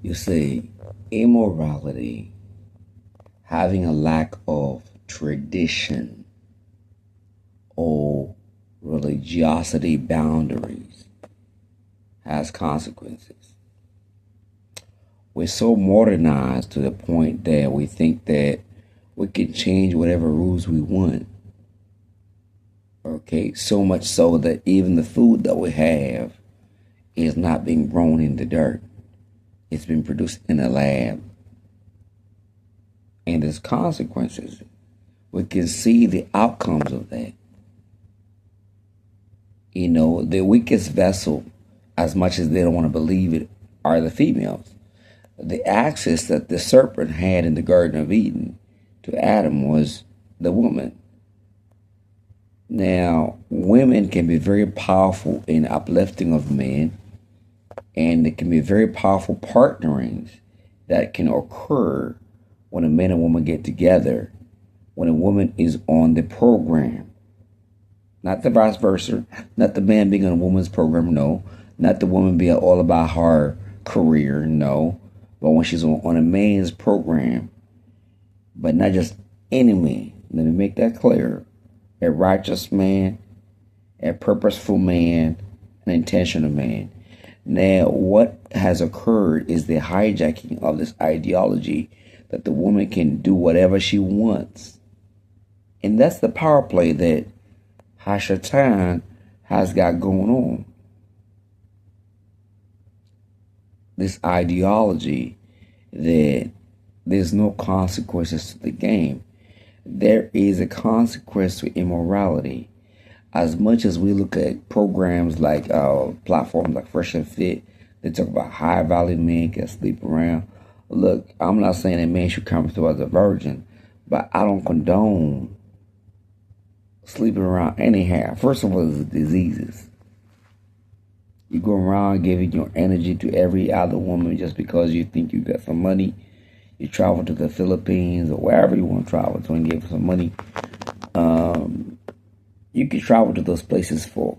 You see, immorality, having a lack of tradition or religiosity boundaries, has consequences. We're so modernized to the point that we think that we can change whatever rules we want. Okay, so much so that even the food that we have is not being grown in the dirt. It's been produced in a lab. And there's consequences. We can see the outcomes of that. You know, the weakest vessel, as much as they don't want to believe it, are the females. The access that the serpent had in the Garden of Eden to Adam was the woman. Now, women can be very powerful in uplifting of men, and it can be very powerful partnerings that can occur when a man and woman get together, when a woman is on the program. Not the vice versa, not the man being on a woman's program, no. Not the woman being all about her career, no. But when she's on a man's program, but not just any man. Let me make that clear. A righteous man, a purposeful man, an intentional man. Now, what has occurred is the hijacking of this ideology that the woman can do whatever she wants. And that's the power play that Hashatan has got going on. This ideology that there's no consequences to the game. There is a consequence to immorality. As much as we look at programs like platforms like Fresh and Fit, they talk about high value men can sleep around. Look, I'm not saying a man should come through as a virgin, but I don't condone sleeping around anyhow. First of all, it's diseases. You go around giving your energy to every other woman just because you think you got some money. You travel to the Philippines or wherever you want to travel to and give some money. You can travel to those places for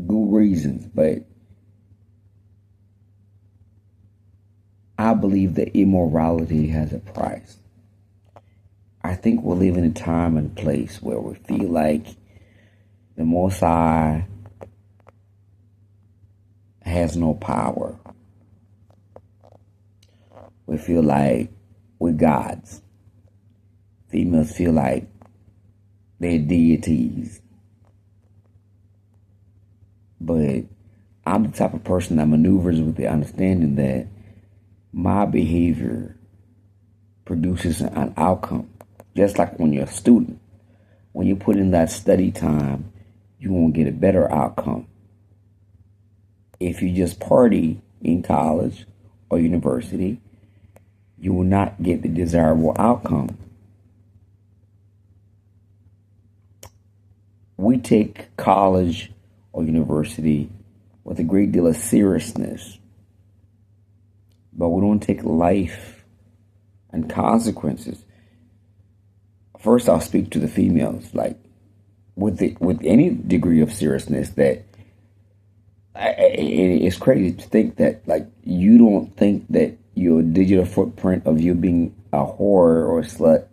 good reasons, but I believe that immorality has a price. I think we live in a time and place where we feel like the Most High has no power. We feel like we're gods. Females feel like they're deities. But I'm the type of person that maneuvers with the understanding that my behavior produces an outcome. Just like when you're a student. When you put in that study time, you won't get a better outcome. If you just party in college or university, you will not get the desirable outcome. We take college or university with a great deal of seriousness, but we don't take life and consequences. First, I'll speak to the females, like with any degree of seriousness. That it's crazy to think that, like, you don't think that your digital footprint of you being a whore or a slut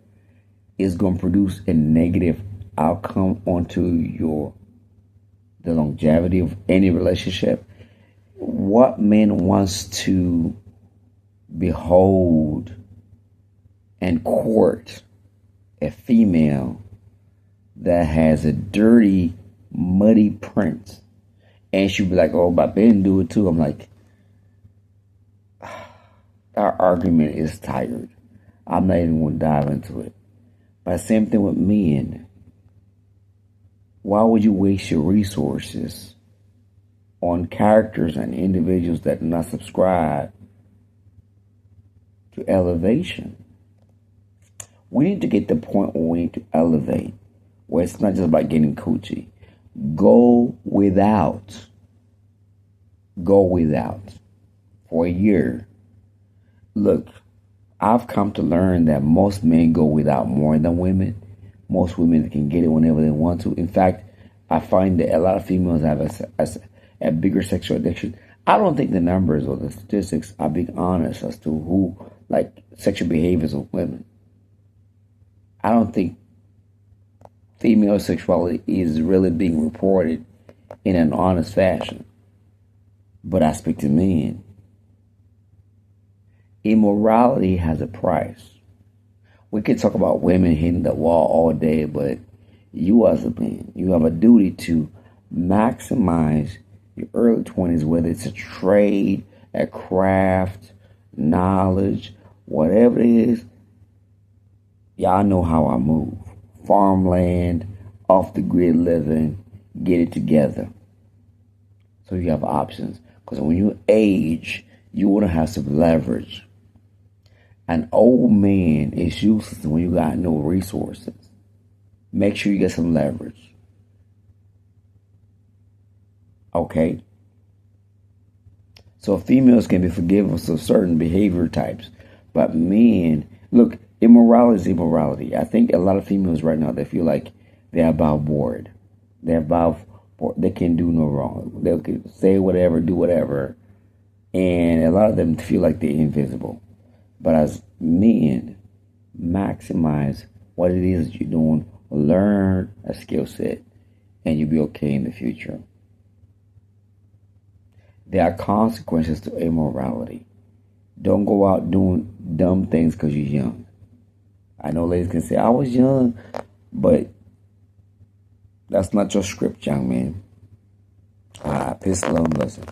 is going to produce a negative outcome onto the longevity of any relationship. What man wants to behold and court a female that has a dirty, muddy print? And she'll be like, oh, but Ben do it too. I'm like, our argument is tired. I'm not even going to dive into it. But same thing with men. Why would you waste your resources on characters and individuals that do not subscribe to elevation? We need to get to the point where we need to elevate, where it's not just about getting coochie. Go without for a year. Look, I've come to learn that most men go without more than women. Most women can get it whenever they want to. In fact, I find that a lot of females have a bigger sexual addiction. I don't think the numbers or the statistics are being honest as to who, like, sexual behaviors of women. I don't think female sexuality is really being reported in an honest fashion. But I speak to men. Immorality has a price. We can talk about women hitting the wall all day, but you as a man, you have a duty to maximize your early 20s, whether it's a trade, a craft, knowledge, whatever it is. Y'all know how I move. Farmland, off the grid living, get it together. So you have options. Because when you age, you want to have some leverage. An old man is useless when you got no resources. Make sure you get some leverage. Okay? So females can be forgiven for certain behavior types. But men, look, immorality is immorality. I think a lot of females right now, they feel like they're above board. They're above board. They can do no wrong. They can say whatever, do whatever. And a lot of them feel like they're invisible. But as men, maximize what it is that you're doing. Learn a skill set, and you'll be okay in the future. There are consequences to immorality. Don't go out doing dumb things because you're young. I know ladies can say, I was young, but that's not your script, young man. Peace, love, and blessings.